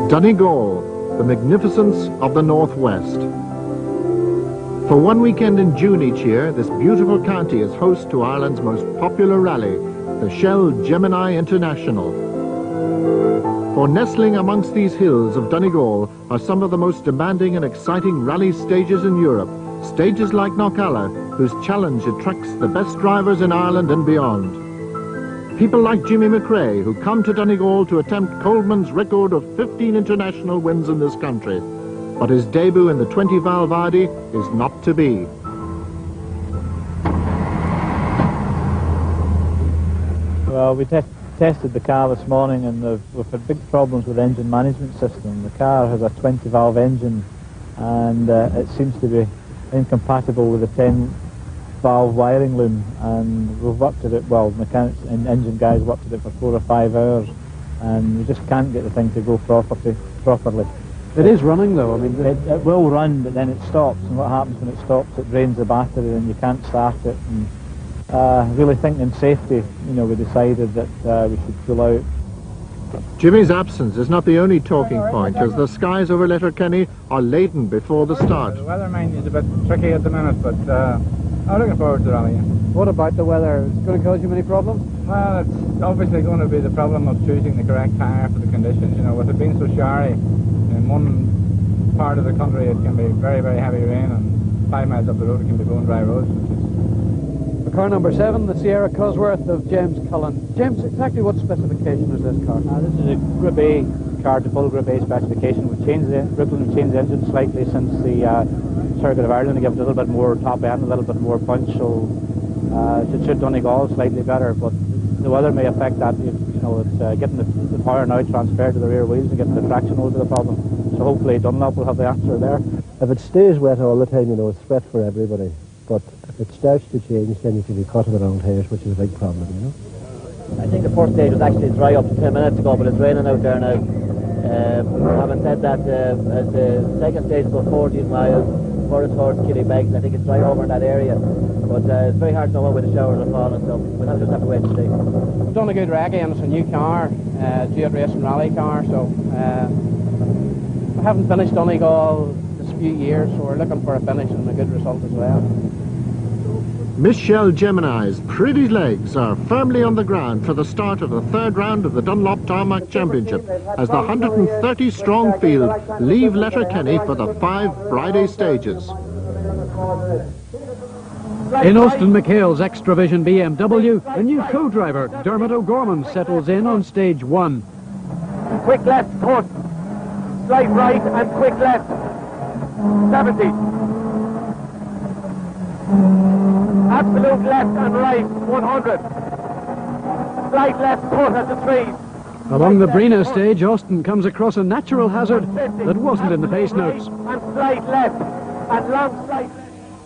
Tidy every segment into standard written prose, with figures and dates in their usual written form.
Donegal, the magnificence of the Northwest. For one weekend in June each year, this beautiful county is host to Ireland's most popular rally, the Shell Gemini International. For nestling amongst these hills of Donegal are some of the most demanding and exciting rally stages in Europe, stages like mchale, whose challenge attracts the best drivers in Ireland and beyond. People like Jimmy McRae, who come to Donegal to attempt Coleman's record of 15 international wins in this country. But his debut in the 20-valve Audi is not to be. Well, we tested the car this morning, and we've had big problems with the engine management system. The car has a 20-valve engine, and it seems to be incompatible with the 10-valve wiring loom, and we've worked at it, well, mechanics and engine guys worked at it for 4 or 5 hours, and we just can't get the thing to go properly. It is running though, I mean... It will run, but then it stops, and what happens when it stops, it drains the battery and you can't start it. And really thinking safety, you know, we decided that we should pull out. Jimmy's absence is not the only talking point, as the skies over Letterkenny are laden before the start. The weather, mind you, is a bit tricky at the minute, but I'm looking forward to the rally. What about the weather? Is it going to cause you many problems? Well, it's obviously going to be the problem of choosing the correct tyre for the conditions. You know, with it being so showery, in one part of the country it can be very, very heavy rain, and 5 miles up the road it can be blowing dry roads. The car number 7, the Sierra Cosworth of James Cullen. James, exactly what specification is this car? This is a Group A car to full Group A specification. We've changed Brooklyn changed the engine slightly since the Circuit of Ireland to give it a little bit more top end, a little bit more punch, so it should Donegal slightly better, but the weather may affect that. You know, it's getting the power now transferred to the rear wheels and getting the traction over the problem. So hopefully Dunlop will have the answer there. If it stays wet all the time, you know, it's wet for everybody. But if it starts to change, then you can be caught around hairs, which is a big problem, you know. I think the first stage was actually dry up to 10 minutes ago, but it's raining out there now. Having said that, as the second stage is about 14 miles, further towards Killybegs, I think it's dry over in that area. But it's very hard to know when the showers are falling, so we'll just have to wait and see. We've done a good recce, and it's a new car, J8 Racing Rally car, so we haven't finished Donegal this few years, so we're looking for a finish and a good result as well. Mchale Gemini's pretty legs are firmly on the ground for the start of the 3rd round of the Dunlop Tarmac Championship, as the 130-strong field leave Letterkenny for the 5 Friday stages. In Austin McHale's Extravision BMW, a new co-driver, Dermot O'Gorman, settles in on stage 1. Quick left, cut, slight right and quick left, 70. Absolute left and right, 100. Slight left cut at the 3s. Along the Brina stage, Austin comes across a natural hazard that wasn't in the pace notes. And slight left and long slight.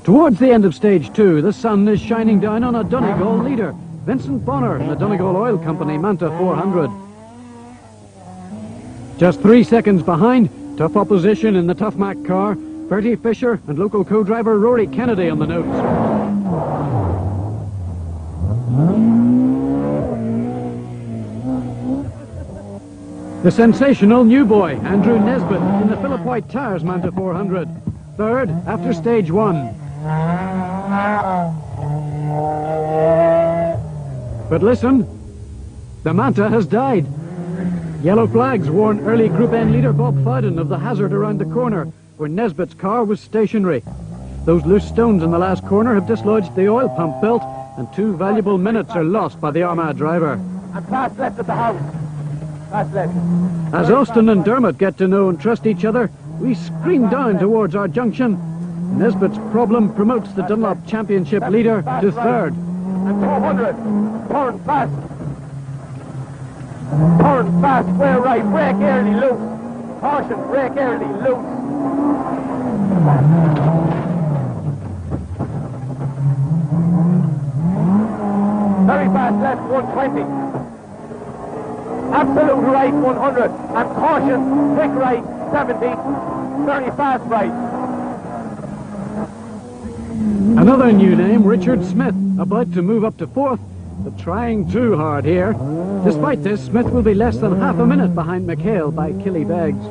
Towards the end of stage 2, the sun is shining down on a Donegal leader, Vincent Bonner in the Donegal Oil Company Manta 400. Just 3 seconds behind, tough opposition in the Tough Mac car, Bertie Fisher and local co-driver Rory Kennedy on the notes. The sensational new boy, Andrew Nesbitt, in the Philip White Tyres Manta 400. 3rd after stage 1. But listen, the Manta has died. Yellow flags warn early Group N leader Bob Fowden of the hazard around the corner, where Nesbitt's car was stationary. Those loose stones in the last corner have dislodged the oil pump belt, and 2 valuable minutes are lost by the Armagh driver. And pass left at the house. Pass left. As Austin and Dermot get to know and trust each other, we scream down towards our junction. Nesbitt's problem promotes the Dunlop Championship leader to 3rd. And 200. Turn fast. Turn fast. Square right. Brake early, loose. Caution. Brake early, loose. Very fast left, 120. Absolute right, 100. And caution, quick right, 70. Very fast right. Another new name, Richard Smith, about to move up to 4th, but trying too hard here. Despite this, Smith will be less than half a minute behind mchale by Killybegs.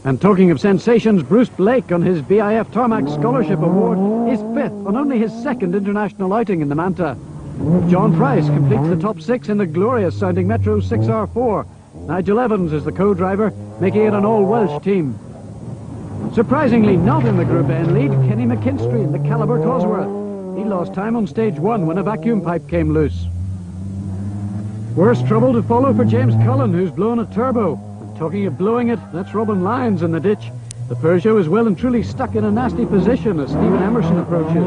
And talking of sensations, Bruce Blake on his BIF Tarmac Scholarship Award is 5th on only his 2nd international outing in the Manta. John Price completes the top 6 in the glorious sounding Metro 6R4. Nigel Evans is the co-driver, making it an all-Welsh team. Surprisingly not in the Group N lead, Kenny McKinstry in the Calibre Cosworth. He lost time on stage 1 when a vacuum pipe came loose. Worse trouble to follow for James Cullen, who's blown a turbo. And talking of blowing it, that's Robin Lyons in the ditch. The Peugeot is well and truly stuck in a nasty position as Stephen Emerson approaches.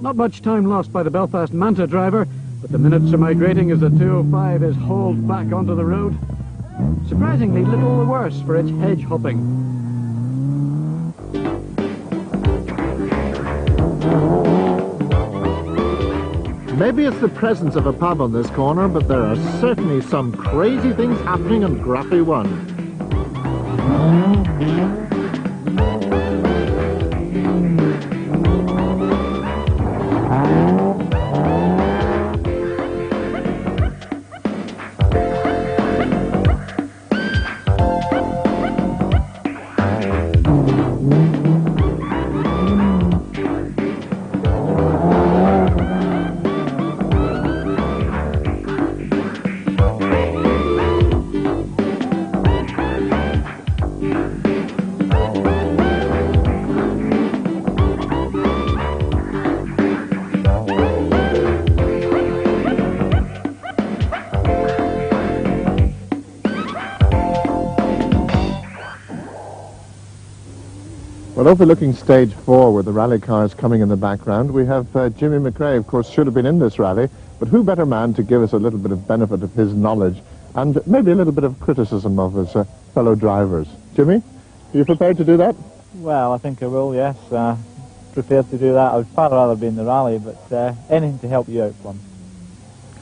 Not much time lost by the Belfast Manta driver, but the minutes are migrating as the 205 is hauled back onto the road. Surprisingly little the worse for its hedge hopping. Maybe it's the presence of a pub on this corner, but there are certainly some crazy things happening on Graffy 1. Well, overlooking stage 4 with the rally cars coming in the background, we have Jimmy McRae, of course, should have been in this rally, but who better man to give us a little bit of benefit of his knowledge and maybe a little bit of criticism of his fellow drivers. Jimmy, are you prepared to do that? Well, I think I will, yes. Prepared to do that. I would far rather be in the rally, but anything to help you out, Plum.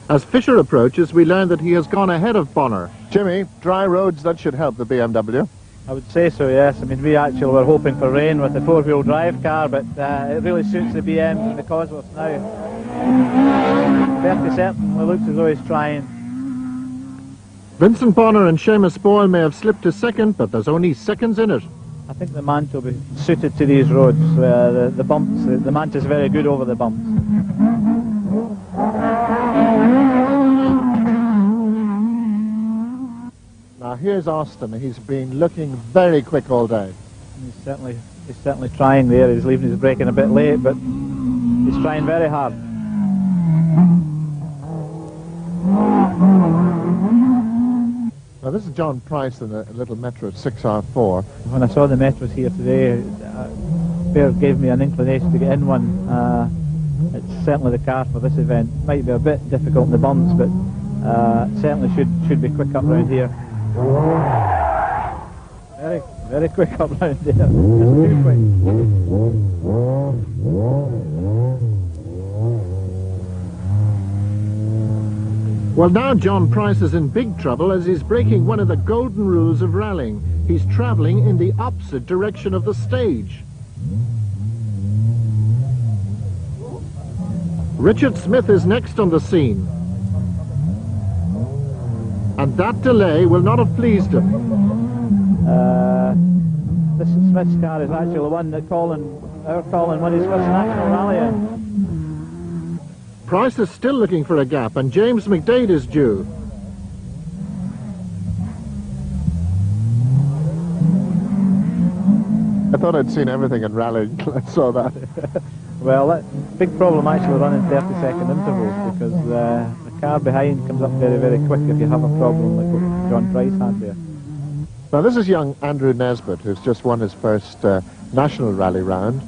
As Fisher approaches, we learn that he has gone ahead of Bonner. Jimmy, dry roads, that should help the BMW. I would say so, yes. I mean, we actually were hoping for rain with the four-wheel drive car, but it really suits the BMs and the Cosworth now. Bertie certainly looks as though he's trying. Vincent Bonner and Seamus Boyle may have slipped to second, but there's only seconds in it. I think the Manta will be suited to these roads. The bumps, the Manta is very good over the bumps. Now here's Austin. He's been looking very quick all day. He's certainly trying there. He's leaving his braking a bit late, but he's trying very hard. Now this is John Price in a little Metro 6R4. When I saw the Metros here today, Bear gave me an inclination to get in one. It's certainly the car for this event. Might be a bit difficult in the bumps, but certainly should be quick up round here. Very, very quick up round there. Just too quick. Well, now John Price is in big trouble as he's breaking one of the golden rules of rallying. He's travelling in the opposite direction of the stage. Richard Smith is next on the scene. And that delay will not have pleased him. This Smith's car is actually the one that our Colin won his first national rally in. Price is still looking for a gap, and James McDade is due. I thought I'd seen everything in rally. I saw that. Well, that big problem actually running 30-second intervals, because the car behind comes up very, very quick if you have a problem like what John Price had there. Now this is young Andrew Nesbitt, who's just won his first national rally round.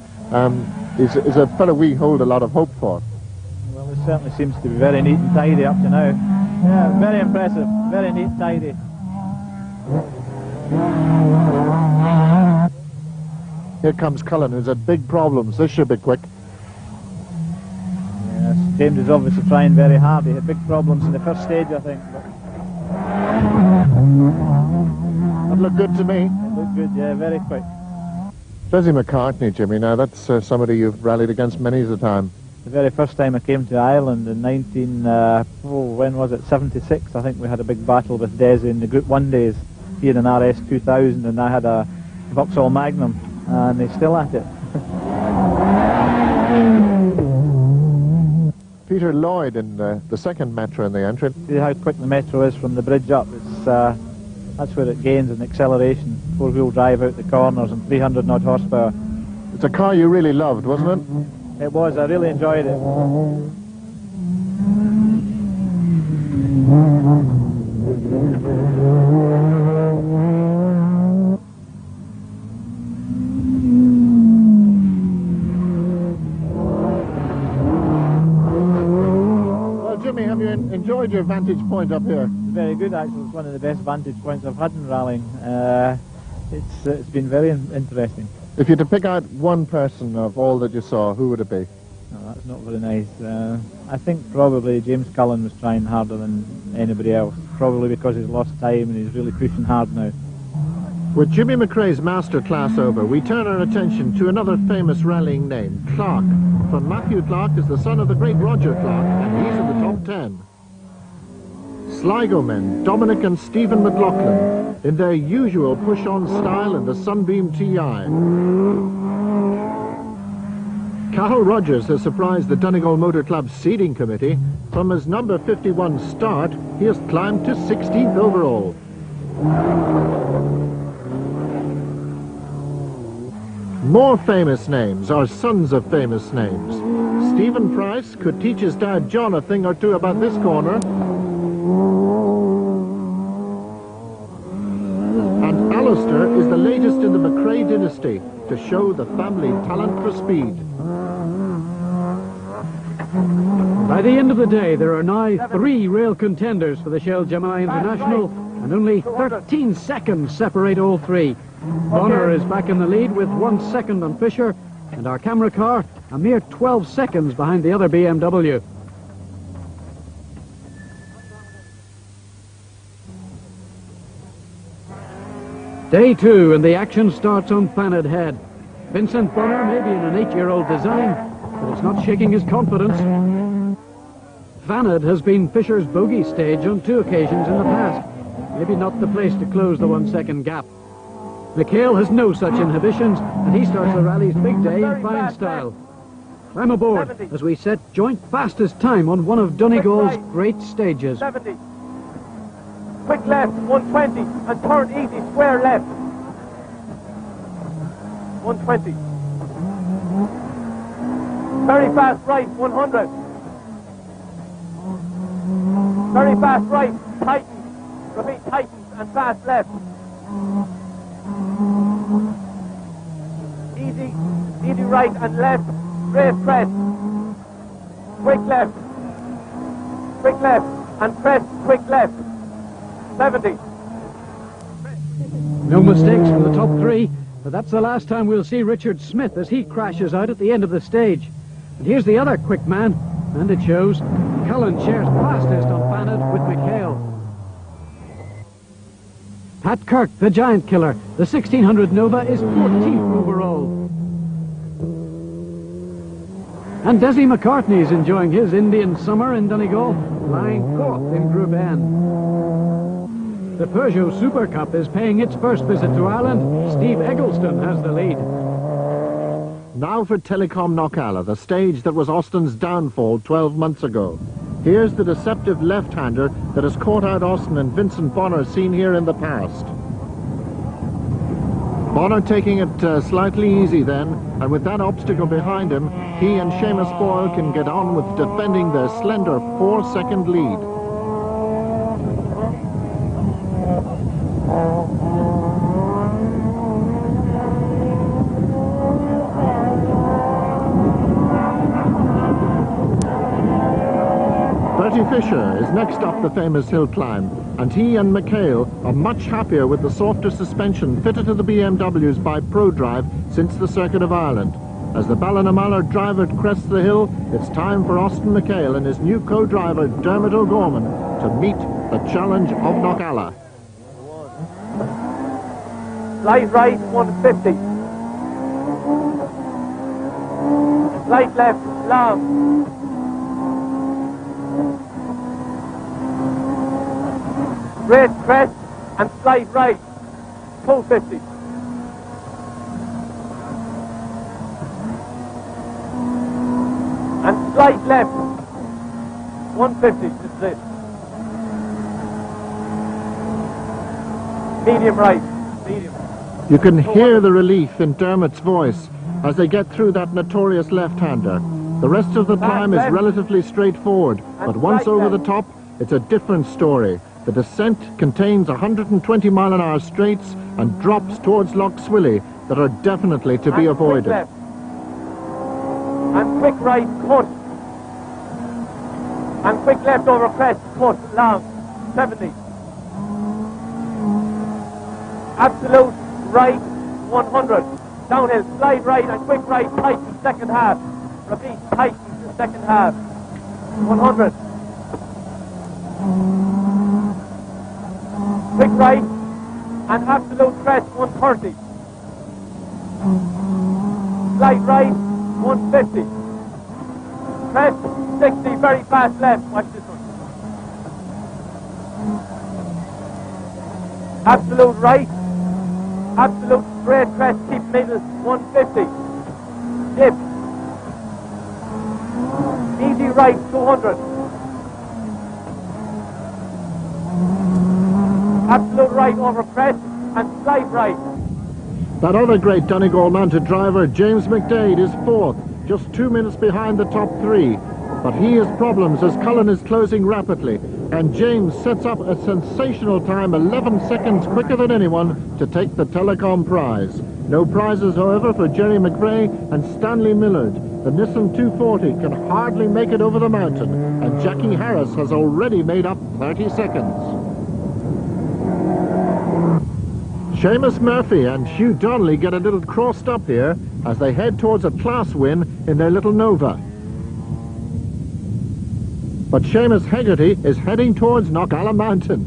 He's a fellow we hold a lot of hope for. Well, it certainly seems to be very neat and tidy up to now. Yeah, very impressive, very neat, tidy. Here comes Cullen, who's had big problems. This should be quick. Yes, James is obviously trying very hard. He had big problems in the first stage, I think. But that looked good to me. it looked good, yeah, very quick. Desi McCartney, Jimmy. Now that's somebody you've rallied against many a time. The very first time I came to Ireland in 76, I think we had a big battle with Desi in the Group 1 days here in RS 2000, and I had a Vauxhall Magnum, and he's still at it. Peter Lloyd in the second Metro in the entry. See how quick the Metro is from the bridge up. It's that's where it gains in acceleration. Four-wheel drive out the corners and 300 odd horsepower. It's a car you really loved, wasn't it? It was. I really enjoyed it. Well, Jimmy, have you enjoyed your vantage point up here? Very good, actually. It's one of the best vantage points I've had in rallying. It's been very interesting. If you had to pick out one person of all that you saw, who would it be? No, that's not very nice. I think probably James Cullen was trying harder than anybody else, probably because he's lost time and he's really pushing hard now. With Jimmy McRae's master class over, we turn our attention to another famous rallying name, Clark. For Matthew Clark is the son of the great Roger Clark, and he's in the top 10. Sligo men, Dominic and Stephen McLaughlin, in their usual push-on style in the Sunbeam TI. Carl Rogers has surprised the Donegal Motor Club's seeding committee. From his number 51 start, he has climbed to 16th overall. More famous names are sons of famous names. Stephen Price could teach his dad John a thing or two about this corner. And Alistair is the latest in the McRae dynasty to show the family talent for speed. By the end of the day, there are now 3 real contenders for the Shell Gemini International, and only 13 seconds separate all 3. Bonner is back in the lead with 1 second on Fisher, and our camera car a mere 12 seconds behind the other BMW. Day 2, and the action starts on Fanad Head. Vincent Bonner may be in an 8-year-old design, but it's not shaking his confidence. Fanad has been Fisher's bogey stage on 2 occasions in the past. Maybe not the place to close the 1 second gap. McHale has no such inhibitions, and he starts the rally's big day in fine style. I'm aboard as we set joint fastest time on one of Donegal's great stages. 70. Quick left, 120, and turn easy, square left. 120. Very fast right, 100. Very fast right, tightens. Repeat, tightens, and fast left. Easy right and left, race press. Quick left, and press, quick left. 70. No mistakes from the top 3, but that's the last time we'll see Richard Smith as he crashes out at the end of the stage. And here's the other quick man, and it shows. Cullen shares fastest on Fanad with McHale. Pat Kirk, the giant killer, the 1600 Nova is 14th overall. And Desi McCartney's enjoying his Indian summer in Donegal, lying 4th in Group N. The Peugeot Super Cup is paying its first visit to Ireland. Steve Eggleston has the lead. Now for Telecom Knockalla, the stage that was Austin's downfall 12 months ago. Here's the deceptive left-hander that has caught out Austin and Vincent Bonner seen here in the past. Bonner taking it slightly easy then, and with that obstacle behind him, he and Seamus Boyle can get on with defending their slender 4-second lead. Bertie Fisher is next up the famous hill climb, and he and McHale are much happier with the softer suspension fitted to the BMWs by ProDrive since the Circuit of Ireland. As the Ballinamallar driver crests the hill, it's time for Austin McHale and his new co-driver Dermot O'Gorman to meet the challenge of Knockalla. Light right, 150. Slight left, long. Straight crest and slight right, 250. And slight left, 150, this is it. Medium right, medium. You can hear the relief in Dermot's voice as they get through that notorious left-hander. The rest of the climb is relatively straightforward, but once over the top, it's a different story. The descent contains 120-mile-an-hour straights and drops towards Loch Swilly that are definitely to be avoided. Quick left. And quick right, cut. And quick left over crest, cut, long, 70. Absolute right, 100. Downhill, slide right and quick right, tighten second half. Repeat, tighten the second half. 100. Quick right and absolute crest, 130. Slide right, 150. Crest, 60, very fast left. Watch this one. Absolute right. Absolute straight crest, keep middle, 150. Dip. Easy right, 200. Absolute right over crest and slide right. That other great Donegal Manta driver, James McDade, is fourth, just 2 minutes behind the top three. But he has problems as Cullen is closing rapidly, and James sets up a sensational time, 11 seconds quicker than anyone, to take the Telecom prize. No prizes, however, for Jerry McRae and Stanley Millard. The Nissan 240 can hardly make it over the mountain, and Jackie Harris has already made up 30 seconds. Seamus Murphy and Hugh Donnelly get a little crossed up here as they head towards a class win in their little Nova. But Seamus Hegarty is heading towards Knockalla Mountain.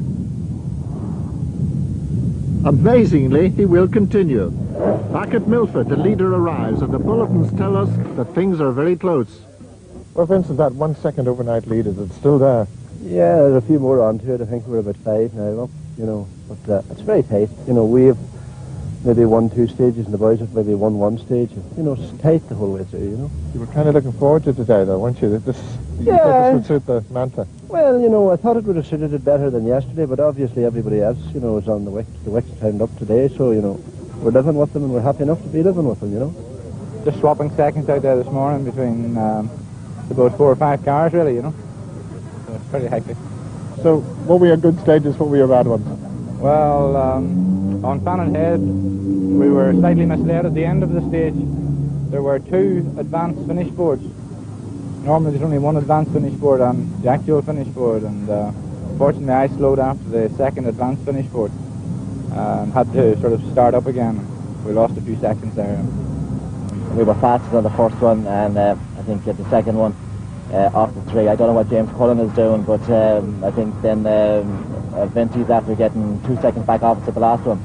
Amazingly, he will continue. Back at Milford, the leader arrives, and the bulletins tell us that things are very close. Well, Vincent, that 1 second overnight lead, is it still there? Yeah, there's a few more onto it. I think we're about 5 now, you know, but it's very tight. You know, we've maybe 1-2 stages, and the boys have maybe 1-1 stage. You know, it's tight the whole way through, you know. You were kind of looking forward to today, though, weren't you? This would suit the Manta. Well, you know, I thought it would have suited it better than yesterday, but obviously everybody else, you know, is on the wick. The wick's turned up today, so, you know, we're living with them, and we're happy enough to be living with them, you know. Just swapping seconds out there this morning between about 4 or 5 cars, really, you know. So it's pretty hectic. So, what were your good stages, what were your bad ones? Well, on Fannin Head, we were slightly misled at the end of the stage. There were 2 advanced finish boards. Normally there's only 1 advanced finish board on the actual finish board, and unfortunately I slowed after the second advanced finish board and had to sort of start up again. We lost a few seconds there. We were faster on the first one, and I think at the second one, off the 3, I don't know what James Cullen is doing, but I think then Vincent's after getting 2 seconds back off at the last one.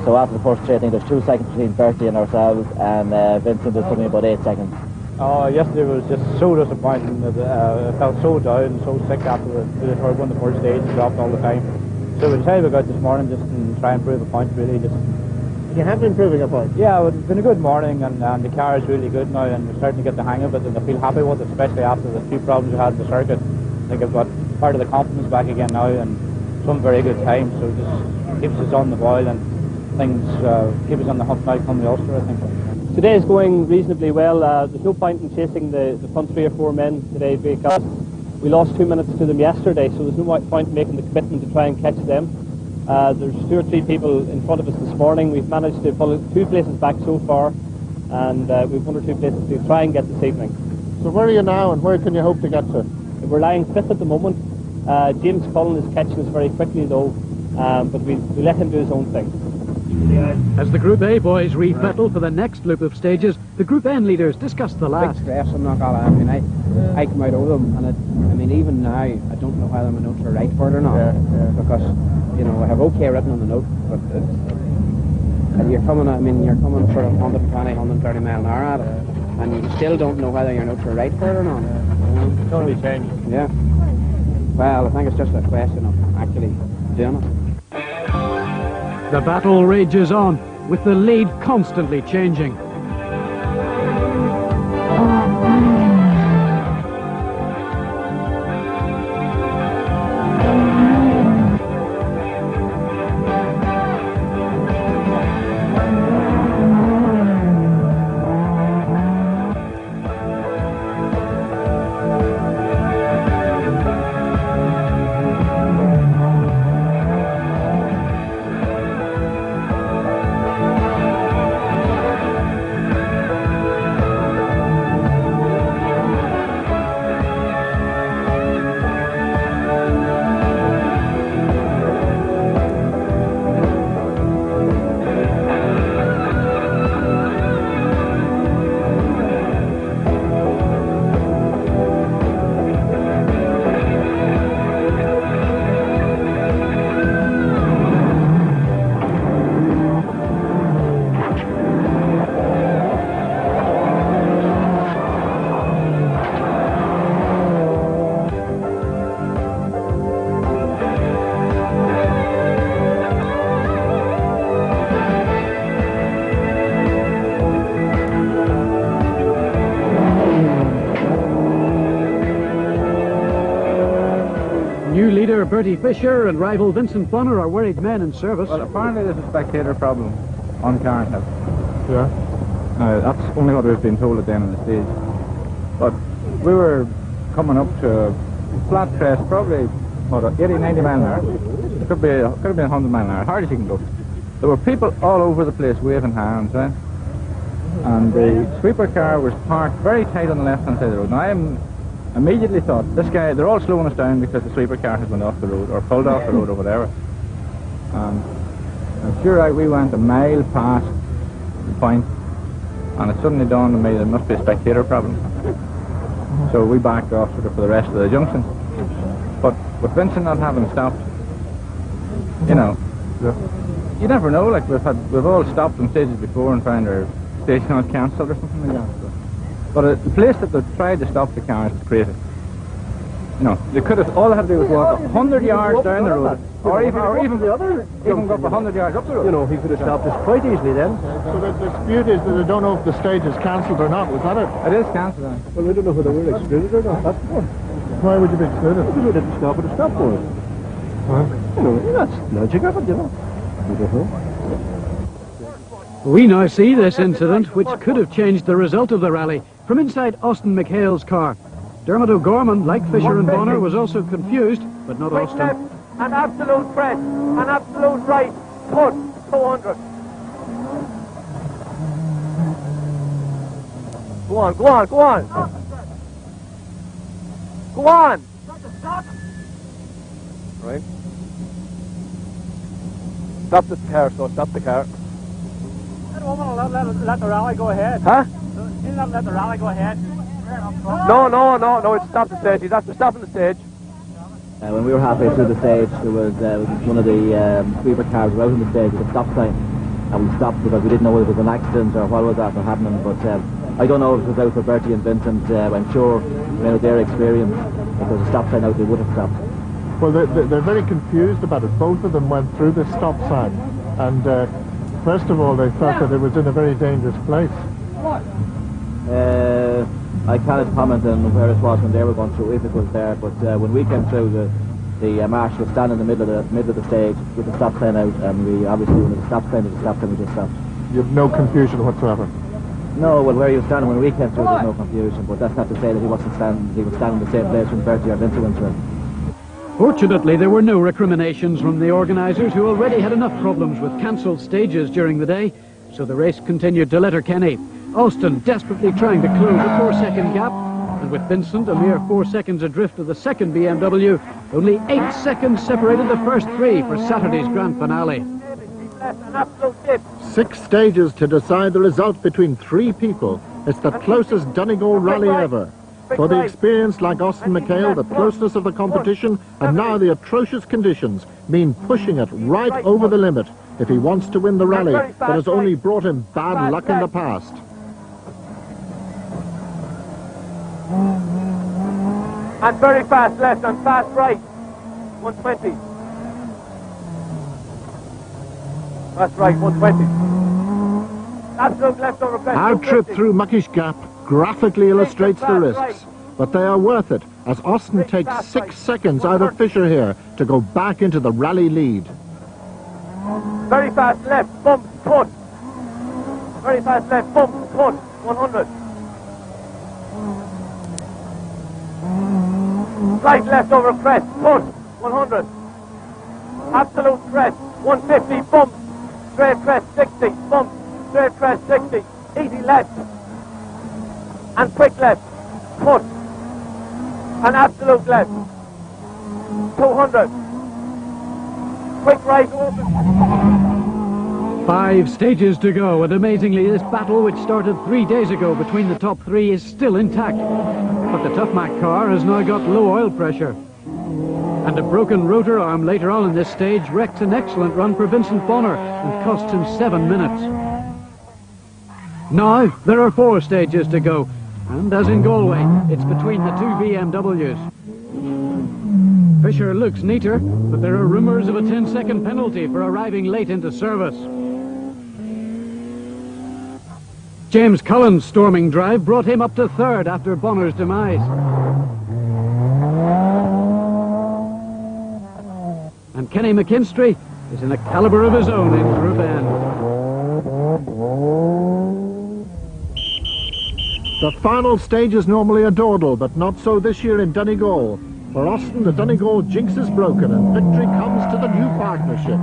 So after the first 3, I think there's 2 seconds between Bertie and ourselves, and Vincent is something about 8 seconds. Oh, yesterday was just so disappointing. I felt so down, so sick after we won the first stage and dropped all the time. So we decided to go out this morning just to try and prove a point, really. You have been proving a point? Yeah, it's been a good morning, and the car is really good now, and we're starting to get the hang of it, and I feel happy with it, especially after the few problems we had in the circuit. I think I've got part of the confidence back again now, and some very good time, so it just keeps us on the boil, and things keep us on the hump now come the Ulster, I think. Today is going reasonably well. There's no point in chasing the front 3 or 4 men today because we lost 2 minutes to them yesterday, so there's no point making the commitment to try and catch them. There's 2 or 3 people in front of us this morning. We've managed to pull 2 places back so far, and we've 1 or 2 places to try and get this evening. So where are you now, and where can you hope to get to? We're lying 5th at the moment. James Cullen is catching us very quickly though, but we let him do his own thing. As the Group A boys refettle for the next loop of stages, the Group N leaders discuss the last. Big stress on Knockalla. I mean, I come out over them, and I mean, even now, I don't know whether my notes are right for it or not, because, you know, I have okay written on the note, but and you're coming sort of 120, 130 mile an hour at it. and you still don't know whether you're neutral right for it or not. It's only changed. Yeah. Well, I think it's just a question of actually doing it. The battle rages on, with the lead constantly changing. New leader Bertie Fisher and rival Vincent Bonner are worried men in service. Well, apparently there's a spectator problem on Carn Hill. Yeah. That's only what we've been told at the end of the stage. But we were coming up to a flat crest, probably 80, 90 mile an hour. It could have been 100 mile an hour, hard as you can go. There were people all over the place waving hands, right? And the sweeper car was parked very tight on the left-hand side of the road. Now I immediately thought, this guy, they're all slowing us down because the sweeper car has went off the road, or pulled off the road, or whatever. And sure, we went a mile past the point, and it suddenly dawned on me there must be a spectator problem. So we backed off sort of for the rest of the junction. But with Vincent not having stopped, you know, you never know. Like we've all stopped on stages before and found our station not cancelled or something like that. But the place that they tried to stop the cars is crazy. You know, they could have, all they had to do was walk 100 yards down the road, or even go up 100 yards up the road. You know, he could have stopped us quite easily then. So the dispute is that they don't know if the stage is cancelled or not, was that it? It is cancelled. Well, we don't know whether we're excluded or not, that's the one. Why would you be excluded? Because we didn't stop at a stop for us. You know, that's logic of it, you know. We don't know. We now see this incident, which could have changed the result of the rally, from inside Austin McHale's car. Dermot O'Gorman, like Fisher and Bonner, was also confused, but not Quick Austin. left, an absolute press, an absolute right, put 200. Go on, go on, go on. Go on. Right. Stop the car, so stop the car. Let the rally go ahead. Huh? Didn't let the rally go ahead. No, it's stop the stage. He's after stopping the stage. When we were halfway through the stage, there was one of the sweeper cars out on the stage with a stop sign, and we stopped because we didn't know whether it was an accident or what was after happening. But I don't know if it was out for Bertie and Vincent. I'm sure, with their experience, if there was a stop sign out, they would have stopped. Well, they're very confused about it. Both of them went through the stop sign, and first of all, they felt that it was in a very dangerous place. I cannot comment on where it was when they were going through, if it was there, but when we came through, the marshal was standing in the middle of the stage with the stop sign out, and we obviously, when the stop sign was a stop sign, we just stopped. You have no confusion whatsoever? No, well, where he was standing when we came through, there was no confusion, but that's not to say that he was standing in the same place when Bertie or Vincent went through. Fortunately, there were no recriminations from the organisers, who already had enough problems with cancelled stages during the day, so the race continued to Letterkenny. Austin desperately trying to close a 4-second gap, and with Vincent a mere 4 seconds adrift of the second BMW, only 8 seconds separated the first three for Saturday's grand finale. 6 stages to decide the result between 3 people. It's the closest Donegal Rally ever. For the experience like Austin McHale, the closeness of the competition, and now the atrocious conditions mean pushing it right over the limit if he wants to win the rally that has only brought him bad luck in the past. And very fast left and fast right. 120. Fast right, 120. Absolute left over crest. Our trip through Muckish Gap graphically illustrates the risks, but they are worth it, as Austin takes 6 seconds out of Fisher here to go back into the rally lead. Very fast left, bump, cut. Very fast left, bump, cut. 100. Right left over crest, cut. 100. Absolute crest, 150, bump. Straight crest, 60, bump. Straight crest, 60. Easy left. And quick left, cut. And absolute left. 200. Quick right open. 5 stages to go, and amazingly this battle, which started 3 days ago between the top 3, is still intact. But the Tough Mac car has now got low oil pressure. And a broken rotor arm later on in this stage wrecked an excellent run for Vincent Bonner and cost him 7 minutes. Now there are 4 stages to go, and as in Galway, it's between the 2 BMWs. Fisher looks neater, but there are rumours of a 10-second penalty for arriving late into service. James Cullen's storming drive brought him up to 3rd after Bonner's demise. And Kenny McKinstry is in a calibre of his own in Group N. The final stage is normally a dawdle, but not so this year in Donegal. For Austin, the Donegal jinx is broken and victory comes to the new partnership.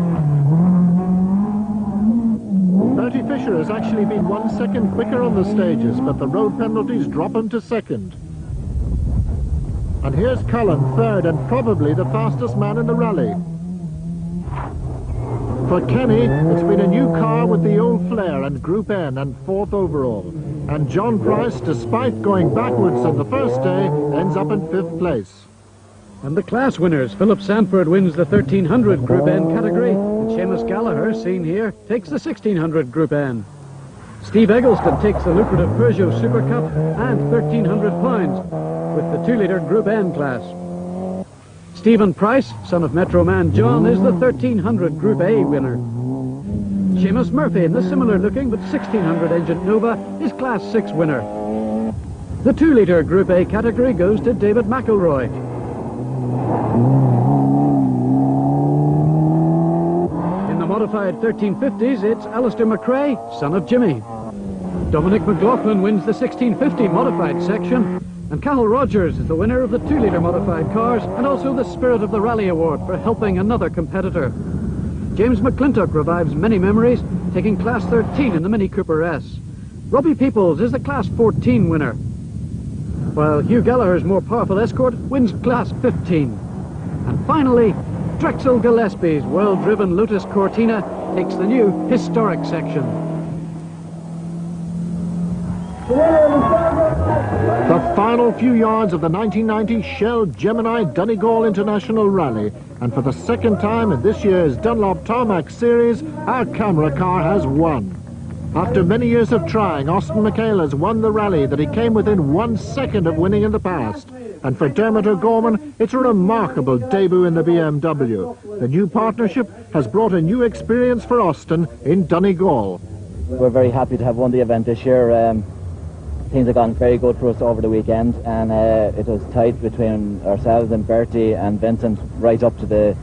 Bertie Fisher has actually been 1 second quicker on the stages, but the road penalties drop him to 2nd. And here's Cullen, 3rd and probably the fastest man in the rally. For Kenny, it's been a new car with the old flair and Group N and 4th overall. And John Price, despite going backwards on the first day, ends up in 5th place. And the class winners, Philip Sanford wins the 1300 Group N category, and Seamus Gallagher, seen here, takes the 1600 Group N. Steve Eggleston takes the lucrative Peugeot Super Cup and £1,300 with the 2-litre Group N class. Stephen Price, son of Metro man John, is the 1300 Group A winner. Seamus Murphy in the similar looking but 1600 engine Nova is Class 6 winner. The 2-litre Group A category goes to David McElroy. In the modified 1350s, it's Alistair McRae, son of Jimmy. Dominic McLaughlin wins the 1650 modified section, and Cathal Rogers is the winner of the 2-litre modified cars and also the Spirit of the Rally Award for helping another competitor. James McClintock revives many memories, taking Class 13 in the Mini Cooper S. Robbie Peoples is the Class 14 winner, while Hugh Gallagher's more powerful Escort wins Class 15. And finally, Drexel Gillespie's well-driven Lotus Cortina takes the new historic section. The final few yards of the 1990 Shell Gemini Donegal International Rally, and for the 2nd time in this year's Dunlop Tarmac Series, our camera car has won. After many years of trying, Austin McHale has won the rally that he came within 1 second of winning in the past. And for Dermot O'Gorman, it's a remarkable debut in the BMW. The new partnership has brought a new experience for Austin in Donegal. We're very happy to have won the event this year. Things have gone very good for us over the weekend, and it was tight between ourselves and Bertie and Vincent right up to the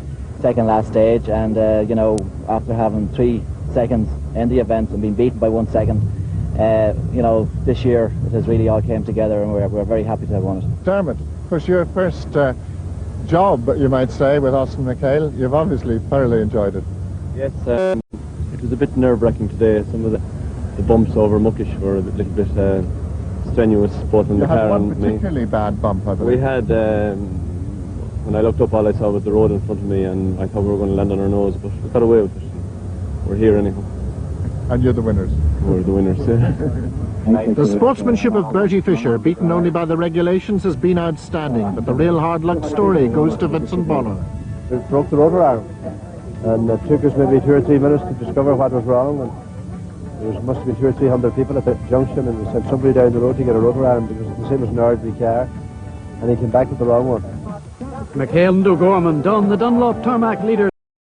2nd last stage. And you know, after having 3 seconds in the event and being beaten by 1 second, you know, this year it has really all came together, and we're very happy to have won it. Dermot, it was your first job, you might say, with Austin McHale. You've obviously thoroughly enjoyed it. Yes, it was a bit nerve-wracking today. Some of the bumps over Muckish were a little bit strenuous, both in the car and me. You had one particularly bad bump, I believe. We had, when I looked up, all I saw was the road in front of me, and I thought we were going to land on our nose, but we got away with it. We're here anyhow. And you're the winners. We're the winners, yeah. The sportsmanship of Bertie Fisher, beaten only by the regulations, has been outstanding, but the real hard luck story goes to Vincent Bonner. It broke the rotor arm, and it took us maybe 2 or 3 minutes to discover what was wrong. And there must have been 200 or 300 people at the junction, and we sent somebody down the road to get a rotor arm because it's the same as an ordinary car. and he came back with the wrong one. McHale and O'Gorman don the Dunlop Tarmac leader